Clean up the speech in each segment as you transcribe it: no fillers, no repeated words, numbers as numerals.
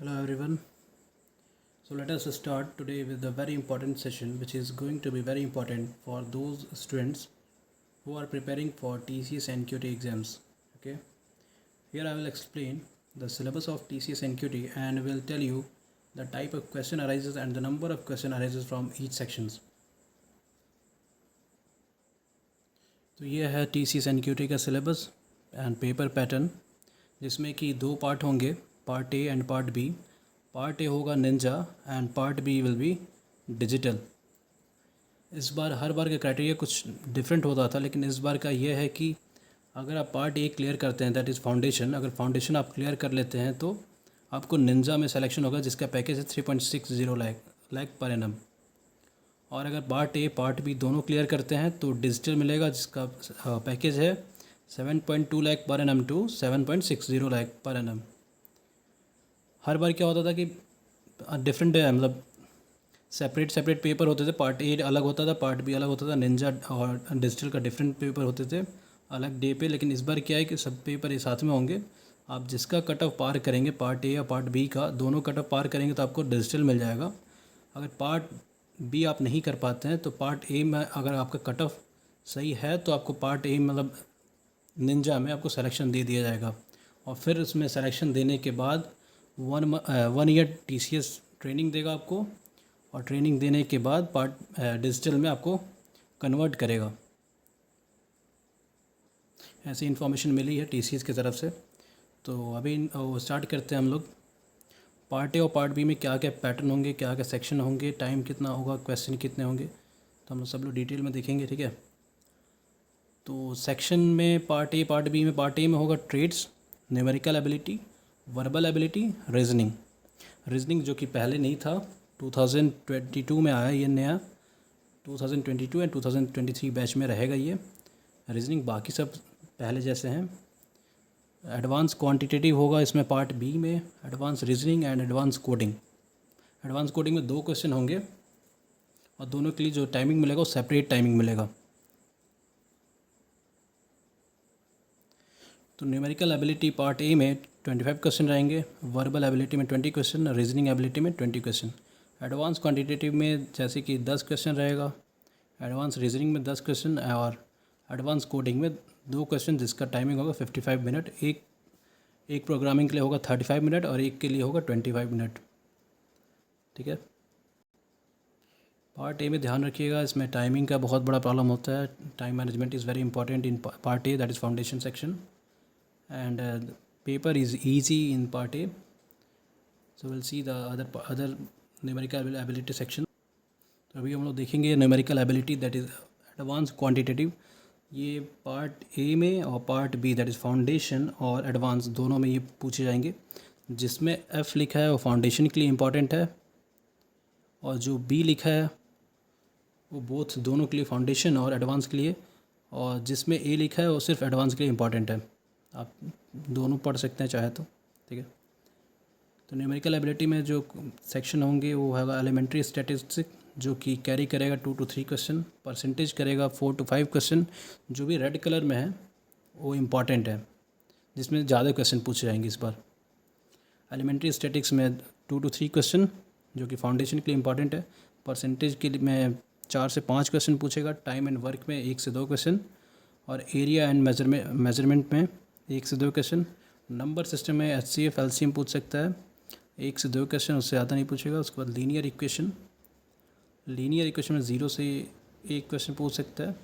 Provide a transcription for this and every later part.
Hello everyone. So let us start today with a very important session which is going to be very important for those students who are preparing for TCS NQT exams. Okay. Here I will explain the syllabus of TCS NQT and will tell you the type of question arises and the number of question arises from each sections. तो ये है TCS NQT का syllabus and paper pattern जिसमें कि दो part होंगे, part A and part B. Part A होगा ninja and part B will be digital. इस बार हर बार का क्राइटेरिया कुछ डिफरेंट होता था, लेकिन इस बार का ये है कि अगर आप पार्ट ए क्लियर करते हैं, दैट इज़ फाउंडेशन, अगर फाउंडेशन आप क्लियर कर लेते हैं तो आपको निंजा में सिलेक्शन होगा जिसका पैकेज है 3.60 लाख पर एनम. और अगर पार्ट ए पार्ट बी दोनों क्लियर करते हैं तो डिजिटल मिलेगा जिसका पैकेज है 7.2 lakh per annum to 7.60 lakh per annum. हर बार क्या होता था कि डिफरेंट मतलब सेपरेट पेपर होते थे. पार्ट ए अलग होता था, पार्ट बी अलग होता था. निंजा और डिजिटल का डिफरेंट पेपर होते थे अलग डे पे. लेकिन इस बार क्या है कि सब पेपर एक साथ में होंगे. आप जिसका कट ऑफ पार करेंगे, पार्ट ए या पार्ट बी का, दोनों कट ऑफ पार करेंगे तो आपको डिजिटल मिल जाएगा. अगर पार्ट बी आप नहीं कर पाते हैं तो पार्ट ए में अगर आपका कट ऑफ सही है तो आपको पार्ट ए मतलब निंजा में आपको सिलेक्शन दे दिया जाएगा. और फिर उसमें सिलेक्शन देने के बाद 1 ईयर TCS ट्रेनिंग देगा आपको, और ट्रेनिंग देने के बाद पार्ट डिजिटल में आपको कन्वर्ट करेगा. ऐसी इन्फॉर्मेशन मिली है TCS की तरफ से. तो अभी स्टार्ट करते हैं हम लोग. पार्ट ए और पार्ट बी में क्या क्या पैटर्न होंगे, क्या क्या सेक्शन होंगे, टाइम कितना होगा, क्वेश्चन कितने होंगे, तो हम लोग सब लोग डिटेल में देखेंगे. ठीक है. तो सेक्शन में पार्ट ए पार्ट बी में, पार्ट ए में होगा trades, numerical ability, verbal ability, reasoning जो कि पहले नहीं था, 2022 में आया ये नया. 2022 एंड 2023 बैच में रहेगा ये रीजनिंग. बाकी सब पहले जैसे हैं. एडवांस क्वांटिटेटिव होगा इसमें पार्ट बी में, advance reasoning and advance coding. Advance coding में 2 क्वेश्चन होंगे और दोनों के लिए जो टाइमिंग मिलेगा वो सेपरेट टाइमिंग मिलेगा. तो न्यूमेरिकल एबिलिटी पार्ट ए में 25 क्वेश्चन रहेंगे, वर्बल एबिलिटी में 20 क्वेश्चन, रीजनिंग एबिलिटी में 20 क्वेश्चन. एडवांस क्वांटिटेटिव में जैसे कि 10 क्वेश्चन रहेगा, एडवांस रीजनिंग में 10 क्वेश्चन और एडवांस कोडिंग में 2 क्वेश्चन जिसका टाइमिंग होगा 55 मिनट. एक प्रोग्रामिंग के लिए होगा 35 मिनट और एक के लिए होगा 25 मिनट. ठीक है. पार्ट ए में ध्यान रखिएगा, इसमें टाइमिंग का बहुत बड़ा प्रॉब्लम होता है. Time management is very important in part A, that is foundation section, and paper is easy in part A. So we'll see the other numerical ability section. तो अभी हम लोग देखेंगे numerical ability that is advanced quantitative. ये part A में और part B that is foundation और advance दोनों में ये पूछे जाएंगे. जिसमें F लिखा है वो फाउंडेशन के लिए इम्पॉर्टेंट है, और जो B लिखा है वो बोथ दोनों के लिए, फाउंडेशन और एडवांस के लिए, और जिसमें A लिखा है वो सिर्फ एडवांस के लिए इम्पॉर्टेंट है. आप दोनों पढ़ सकते हैं चाहे तो. ठीक है. तो न्यूमेरिकल एबिलिटी में जो सेक्शन होंगे वो होगा एलिमेंट्री स्टैटिस्टिक जो कि कैरी करेगा 2 to 3 क्वेश्चन, परसेंटेज करेगा 4 to 5 क्वेश्चन. जो भी रेड कलर में है वो इम्पॉर्टेंट है, जिसमें ज़्यादा क्वेश्चन पूछे जाएंगे इस बार. एलिमेंट्री स्टैटिक्स में 2 to 3 क्वेश्चन जो कि फाउंडेशन के लिए इम्पॉर्टेंट है. परसेंटेज के लिए में 4 से 5 क्वेश्चन पूछेगा. टाइम एंड वर्क में 1 से 2 क्वेश्चन, और एरिया एंड मेजरमेंट में 1 से 2 क्वेश्चन. नंबर सिस्टम में HCF LCM पूछ सकता है, 1 से 2 क्वेश्चन, उससे ज़्यादा नहीं पूछेगा. उसके बाद लीनियर इक्वेशन में 0 से 1 क्वेश्चन पूछ सकता है.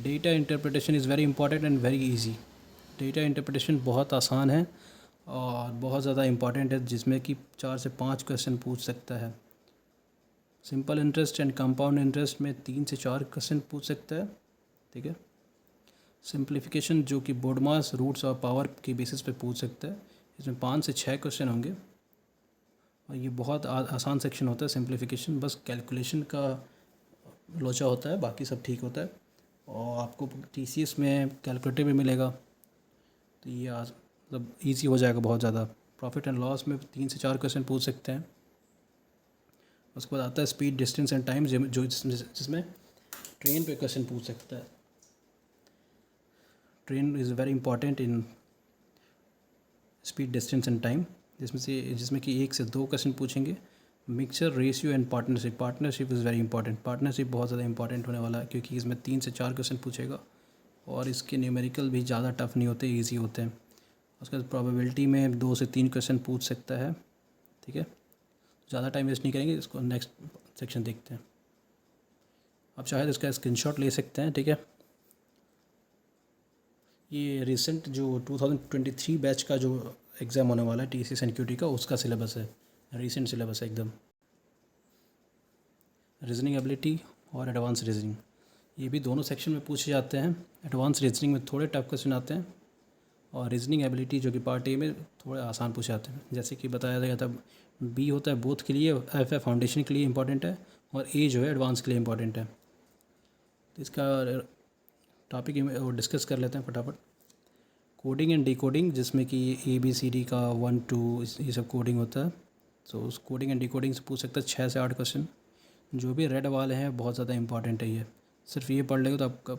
Data interpretation is very important and very easy. Data interpretation बहुत आसान है और बहुत ज़्यादा इंपॉर्टेंट है, जिसमें कि 4 से 5 क्वेश्चन पूछ सकता है. Simple interest and compound interest में 3 से 4 क्वेश्चन पूछ सकता है. ठीक है. सिंप्लीफिकेशन जो कि बोर्ड मास, रूट्स और पावर के बेसिस पे पूछ सकता है. इसमें 5 से 6 क्वेश्चन होंगे और ये बहुत आसान सेक्शन होता है सिंप्लीफिकेशन. बस कैलकुलेशन का लोचा होता है, बाकी सब ठीक होता है. और आपको TCS में कैलकुलेटर भी मिलेगा, तो ये मतलब ईजी हो जाएगा बहुत ज़्यादा. प्रॉफिट एंड लॉस में 3 से 4 क्वेश्चन पूछ सकते हैं. उसके बाद आता है स्पीड, डिस्टेंस एंड टाइम, जो जिसमें ट्रेन पे क्वेश्चन पूछ सकता है. Train is very important in speed, distance and time. जिसमें कि 1 से 2 क्वेश्चन पूछेंगे। Mixture, ratio and partnership. Partnership is very important. Partnership बहुत ज़्यादा इंपॉर्टेंट होने वाला है, क्योंकि इसमें 3 से 4 क्वेश्चन पूछेगा और इसके न्यूमेरिकल भी ज़्यादा टफ नहीं होते, ईजी होते हैं। उसके बाद प्रोबेबिलिटी में 2 से 3 क्वेश्चन पूछ सकता है। ठीक है, ज़्यादा टाइम वेस्ट नहीं करेंगे, इसको नेक्स्ट सेक्शन देखते हैं। आप शायद इसका स्क्रीनशॉट ले सकते हैं। ठीक है, ये रिसेंट जो 2023 बैच का जो एग्ज़ाम होने वाला है TCS NQT का, उसका सिलेबस है, रिसेंट सिलेबस है एकदम। रीजनिंग एबिलिटी और एडवांस रीजनिंग, ये भी दोनों सेक्शन में पूछे जाते हैं। एडवांस रीजनिंग में थोड़े टफ क्वेश्चन आते हैं और रीजनिंग एबिलिटी जो कि पार्ट ए में थोड़े आसान पूछे जाते हैं। जैसे कि बताया गया था, बी होता है बोथ के लिए, एफ है फाउंडेशन के लिए इंपॉर्टेंट है, और ए जो है एडवांस के लिए इंपॉर्टेंट है। तो इसका टॉपिक डिस्कस कर लेते हैं फटाफट। कोडिंग एंड डिकोडिंग, जिसमें कि ABCD का 1 2 ये सब कोडिंग होता है। तो उस कोडिंग एंड डिकोडिंग से पूछ सकता है 6 से 8 क्वेश्चन। जो भी रेड वाले हैं बहुत ज़्यादा इंपॉर्टेंट है ये, सिर्फ ये पढ़ लेगा तो आपका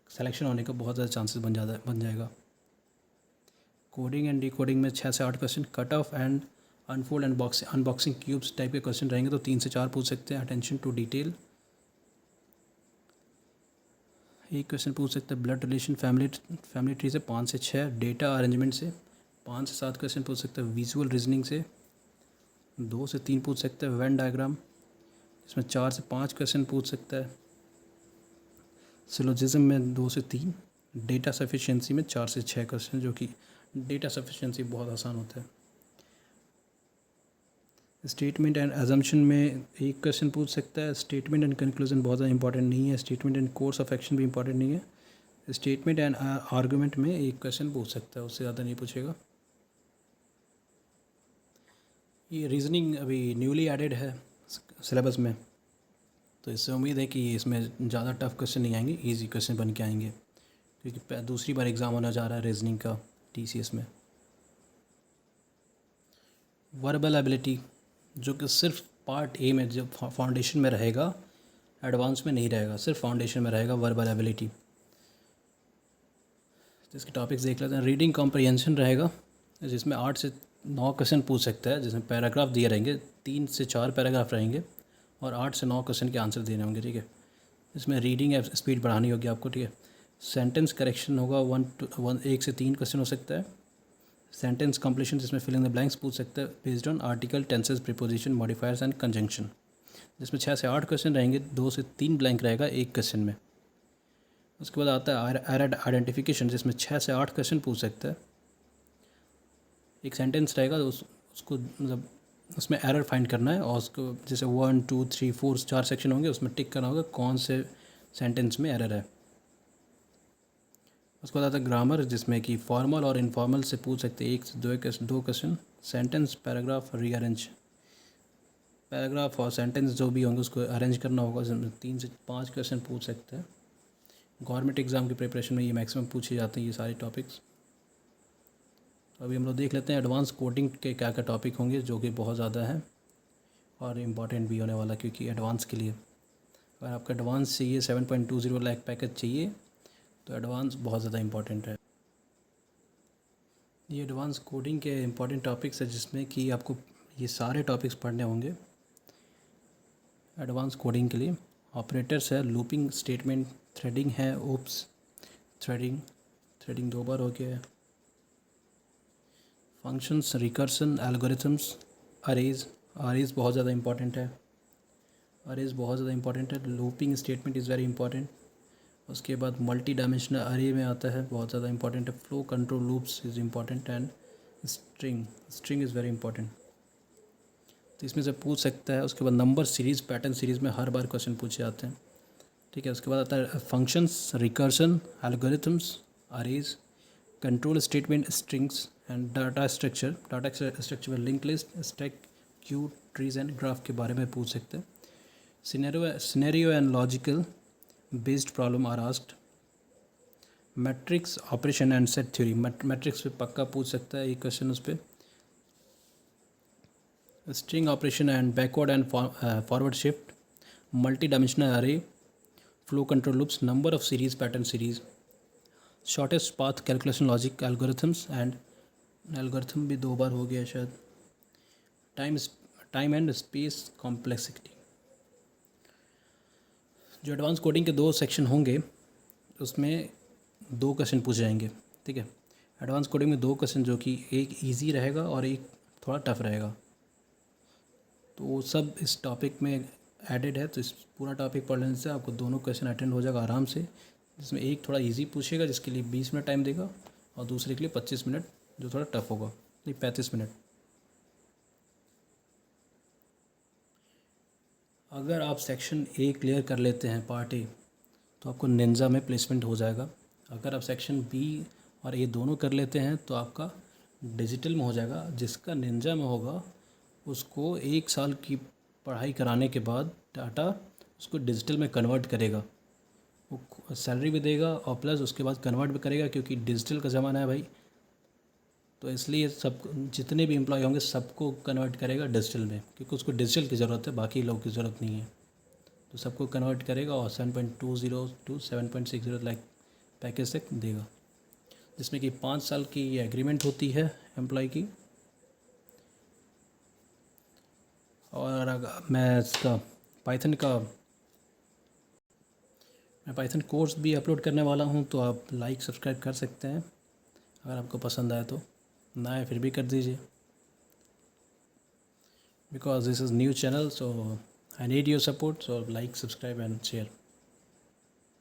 सिलेक्शन होने का बहुत ज़्यादा चांसेस बन जाएगा। कोडिंग एंड डिकोडिंग में 6 से 8 question. Cut off and unfold and unboxing cubes type के क्वेश्चन रहेंगे, तो 3 से 4 पूछ सकते हैं। अटेंशन टू डिटेल, एक क्वेश्चन पूछ सकते हैं। ब्लड रिलेशन फैमिली ट्री से 5 से 6। डेटा अरेंजमेंट से 5 से 7 क्वेश्चन पूछ सकते हैं। विजुअल रीजनिंग से 2 से 3 पूछ सकते हैं। वेन डायग्राम, इसमें 4 से 5 क्वेश्चन पूछ सकता है। सिलोजिज्म में 2 से 3। डेटा सफिशिएंसी में 4 से 6 क्वेश्चन, जो कि डेटा सफिशिएंसी बहुत आसान होता है। स्टेटमेंट एंड अजम्पशन में 1 क्वेश्चन पूछ सकता है। स्टेटमेंट एंड कंक्लूजन बहुत ज़्यादा इंपॉर्टेंट नहीं है। Statement and course of action भी इंपॉर्टेंट नहीं है। स्टेटमेंट एंड आर्गूमेंट में 1 क्वेश्चन पूछ सकता है, उससे ज़्यादा नहीं पूछेगा। ये रीजनिंग अभी न्यूली एडेड है सिलेबस में, तो इससे उम्मीद है कि इसमें ज़्यादा टफ क्वेश्चन नहीं आएंगे, ईजी क्वेश्चन बन के आएंगे, क्योंकि दूसरी बार एग्ज़ाम होने जा रहा है रीजनिंग का TCS में। वर्बल एबिलिटी, जो कि सिर्फ पार्ट ए में जब फाउंडेशन में रहेगा, एडवांस में नहीं रहेगा, सिर्फ फाउंडेशन में रहेगा वर्बल एबिलिटी। तो इसके टॉपिक्स देख लेते हैं। रीडिंग कॉम्प्रिहेंशन रहेगा, जिसमें 8 से 9 क्वेश्चन पूछ सकता है, जिसमें पैराग्राफ दिए रहेंगे, 3 से 4 पैराग्राफ रहेंगे और 8 से 9 क्वेश्चन के आंसर देने होंगे। ठीक है, इसमें रीडिंग स्पीड बढ़ानी होगी आपको। ठीक है, सेंटेंस करेक्शन होगा 1 से 3 क्वेश्चन हो सकता है। सेंटेंस कंप्लीशन, जिसमें फिलिंग द ब्लैंक्स पूछ सकते हैं based on article, tenses, preposition, modifiers and conjunction, जिसमें 6 से 8 क्वेश्चन रहेंगे। 2 से 3 ब्लैंक रहेगा 1 क्वेश्चन में। उसके बाद आता है एरर आइडेंटिफिकेशन, जिसमें 6 से 8 क्वेश्चन पूछ सकता है। एक सेंटेंस रहेगा, तो उसको मतलब उसमें एरर फाइंड करना है, और उसको जैसे 1 2 3 4 4 सेक्शन होंगे, उसमें टिक करना होगा कौन से सेंटेंस में एरर है। उसके बाद आता है ग्रामर, जिसमें कि फॉर्मल और इनफॉर्मल से पूछ सकते हैं 1 से 2 question. Sentence, paragraph, rearrange, paragraph और सेंटेंस जो भी होंगे उसको अरेंज करना होगा, जिसमें 3 से 5 क्वेश्चन पूछ सकते हैं। गवर्नमेंट एग्ज़ाम की प्रिपरेशन में ये मैक्सिमम पूछे जाते हैं ये सारे टॉपिक्स। तो अभी हम लोग देख लेते हैं एडवांस कोडिंग के क्या क्या टॉपिक होंगे, जो कि बहुत ज़्यादा हैं और इम्पॉर्टेंट भी होने वाला, क्योंकि एडवांस के लिए अगर आपका एडवांस चाहिए 7.20 लाख पैकेज चाहिए, तो एडवांस बहुत ज़्यादा इंपॉर्टेंट है। ये एडवांस कोडिंग के इंपॉर्टेंट टॉपिक्स है, जिसमें कि आपको ये सारे टॉपिक्स पढ़ने होंगे एडवांस कोडिंग के लिए। ऑपरेटर्स है, लूपिंग स्टेटमेंट, थ्रेडिंग है, ओप्स, थ्रेडिंग 2 बार हो गया है। फंक्शंस, रिकर्सन, एल्गोरिथम्स, अरेज बहुत ज़्यादा इंपॉर्टेंट है। Looping statement is very important. उसके बाद मल्टी डायमेंशनल अरे में आता है, बहुत ज़्यादा इंपॉर्टेंट है। Flow control loops is important and string is very important, तो इसमें से पूछ सकता है। उसके बाद नंबर सीरीज़, पैटर्न सीरीज़ में हर बार क्वेश्चन पूछे जाते हैं। ठीक है, उसके बाद आता है functions, recursion, algorithms, arrays, control statement, strings and data structure में link list, stack, queue, trees and graph के बारे में पूछ सकते हैं। Scenario and logical based problem are asked. Matrix operation and set theory, matrix पे पक्का पूछ सकता है एक क्वेश्चन उस पर। String operation and backward and forward shift, multi dimensional array, flow control loops, number of series, pattern series, shortest path calculation logic, algorithms and algorithm भी 2 बार हो गया शायद। Time and space complexity. जो एडवांस कोडिंग के 2 section होंगे उसमें 2 question पूछे जाएंगे, ठीक है। एडवांस कोडिंग में 2 क्वेश्चन जो कि एक इजी रहेगा और एक थोड़ा टफ रहेगा, तो वो सब इस टॉपिक में एडेड है। तो इस पूरा टॉपिक पढ़ लेने से आपको दोनों क्वेश्चन अटेंड हो जाएगा आराम से, जिसमें एक थोड़ा इजी पूछेगा जिसके लिए 20 मिनट टाइम देगा और दूसरे के लिए 25 मिनट जो थोड़ा टफ होगा, नहीं 35 मिनट। अगर आप सेक्शन ए क्लियर कर लेते हैं पार्ट ए, तो आपको निंजा में प्लेसमेंट हो जाएगा। अगर आप सेक्शन बी और ए दोनों कर लेते हैं तो आपका डिजिटल में हो जाएगा। जिसका निंजा में होगा उसको 1 साल की पढ़ाई कराने के बाद टाटा उसको डिजिटल में कन्वर्ट करेगा, वो सैलरी भी देगा और प्लस उसके बाद कन्वर्ट भी करेगा, क्योंकि डिजिटल का ज़माना है भाई। तो इसलिए सब जितने भी एम्प्लॉय होंगे सबको कन्वर्ट करेगा डिजिटल में, क्योंकि उसको डिजिटल की ज़रूरत है, बाकी लोगों की ज़रूरत नहीं है। तो सबको कन्वर्ट करेगा और 7.20 टू 7.60 लाख पैकेज से देगा, जिसमें कि 5 साल की ये एग्रीमेंट होती है एम्प्लॉय की। और अगर मैं पाइथन कोर्स भी अपलोड करने वाला हूँ, तो आप लाइक सब्सक्राइब कर सकते हैं अगर आपको पसंद आए तो, ना आए फिर भी कर दीजिए, because this is new channel, so I need your support. So like subscribe and share.